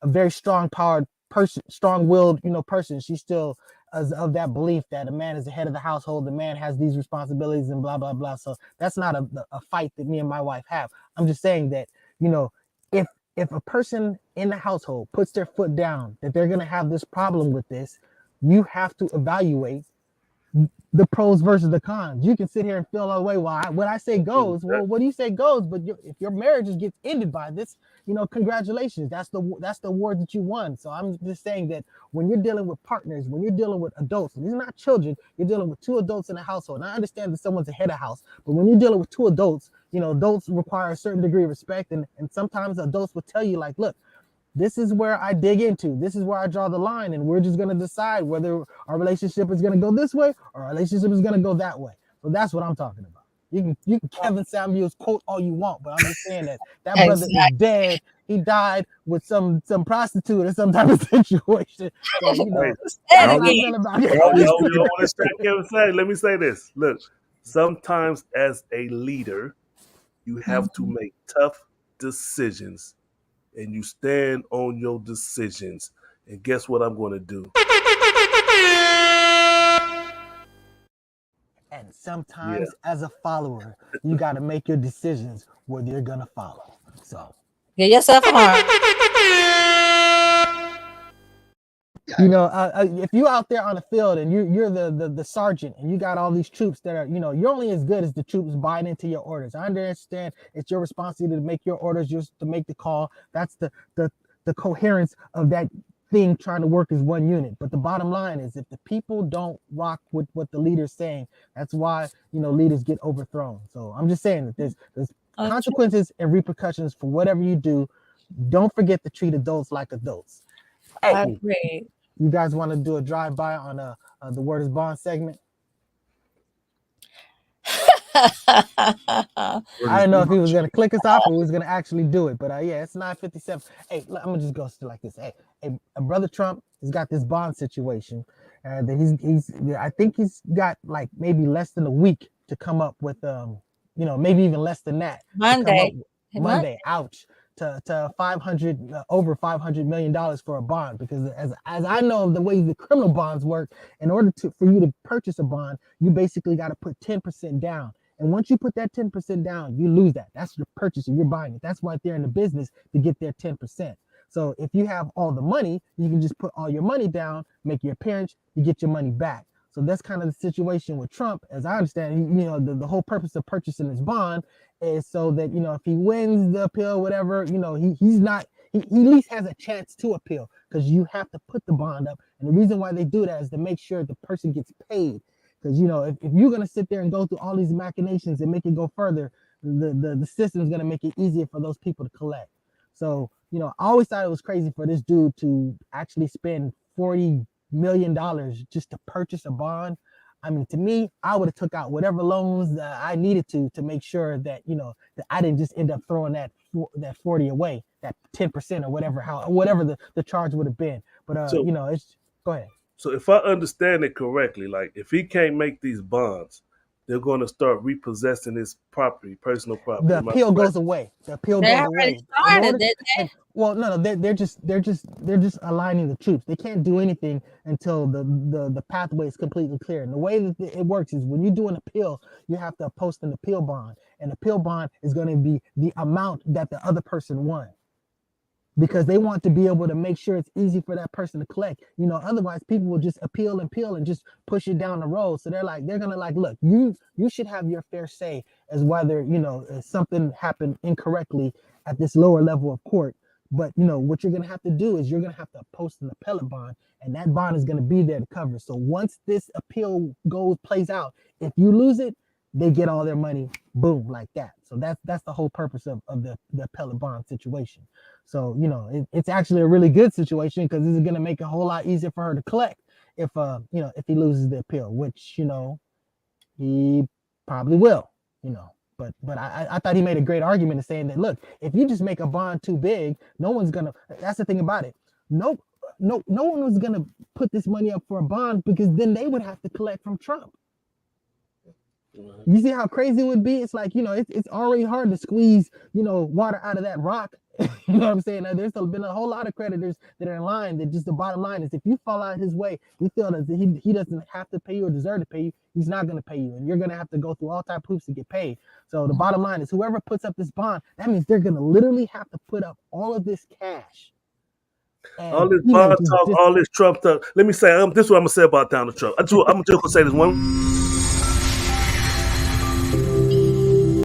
very strong-powered person, strong-willed person, she still is of that belief that a man is the head of the household. The man has these responsibilities and blah blah blah. So that's not a fight that me and my wife have. I'm just saying that if a person in the household puts their foot down that they're gonna have this problem with this, you have to evaluate the pros versus the cons. You can sit here and feel all the way. Well, when I say goes, well, what do you say goes? But if your marriage gets ended by this, congratulations. That's the award that you won. So I'm just saying that when you're dealing with partners, when you're dealing with adults, and these are not children, you're dealing with two adults in a household. And I understand that someone's the head of house, but when you're dealing with two adults, adults require a certain degree of respect, and sometimes adults will tell you, like, look, this is where I dig into. This is where I draw the line, and we're just going to decide whether our relationship is going to go this way or our relationship is going to go that way. So that's what I'm talking about. You can Kevin Samuels quote all you want, but I'm just saying that brother is dead. He died with some prostitute or some type of situation. So Kevin say, let me say this. Look, sometimes as a leader, you have to make tough decisions. And you stand on your decisions. And guess what I'm going to do? And sometimes as a follower, you got to make your decisions whether you're going to follow. So get yourself a heart. If you out there on the field and you're the sergeant and you got all these troops that are, you're only as good as the troops buying into your orders. I understand it's your responsibility to make your orders, just to make the call. That's the coherence of that thing trying to work as one unit. But the bottom line is, if the people don't rock with what the leader's saying, that's why leaders get overthrown. So I'm just saying that there's consequences and repercussions for whatever you do. Don't forget to treat adults like adults. I agree. You guys want to do a drive-by on the Word is Bond segment? I didn't know if he was going to click us off or he was going to actually do it. But it's 9:57. Hey, I'm going to just go like this. Hey, Brother Trump has got this bond situation. That I think he's got like maybe less than a week to come up with, maybe even less than that. Monday, ouch. To over $500 million for a bond, because as I know the way the criminal bonds work, in order for you to purchase a bond, you basically got to put 10% down. And once you put that 10% down, you lose that. That's your purchase, and you're buying it. That's why they're in the business, to get their 10%. So if you have all the money, you can just put all your money down, make your appearance, you get your money back. So that's kind of the situation with Trump, as I understand. The whole purpose of purchasing this bond is so that if he wins the appeal, whatever, he at least has a chance to appeal, because you have to put the bond up. And the reason why they do that is to make sure the person gets paid. Because if you're gonna sit there and go through all these machinations and make it go further, the system is gonna make it easier for those people to collect. So I always thought it was crazy for this dude to actually spend $40 million just to purchase a bond. I mean, to me, I would have took out whatever loans I needed to make sure that that I didn't just end up throwing that 40 away, that 10% or whatever the charge would have been. But it's go ahead. So if I understand it correctly, like if he can't make these bonds, they're going to start repossessing his property, personal property. The appeal goes away. The appeal goes away. Well, no, they're just aligning the troops. They can't do anything until the pathway is completely clear. And the way that it works is, when you do an appeal, you have to post an appeal bond, and appeal bond is going to be the amount that the other person won, because they want to be able to make sure it's easy for that person to collect. Otherwise people will just appeal and just push it down the road. So they're gonna look, you should have your fair say as whether something happened incorrectly at this lower level of court. But what you're gonna have to do is you're gonna have to post an appellate bond, and that bond is gonna be there to cover. So once this appeal plays out, if you lose it, they get all their money, boom, like that. So that's the whole purpose of the appellate bond situation. So, you know, it's actually a really good situation because this is going to make it a whole lot easier for her to collect if, you know, if he loses the appeal, which, you know, he probably will, you know. But I thought he made a great argument in saying that, look, if you just make a bond too big, no one's going to, that's the thing about it. No one was going to put this money up for a bond because then they would have to collect from Trump. You see how crazy it would be? It's like, you know, it's already hard to squeeze, you know, water out of that rock. You know what I'm saying? Now, there's been a whole lot of creditors that are in line that just the bottom line is if you fall out his way, you feel that he doesn't have to pay you or deserve to pay you, he's not going to pay you. And you're going to have to go through all type of hoops to get paid. So the bottom line is whoever puts up this bond, that means they're going to literally have to put up all of this cash. And, all this you know, bond talk, all this Trump talk. Let me say, this is what I'm going to say about Donald Trump. I'm just going to say this one.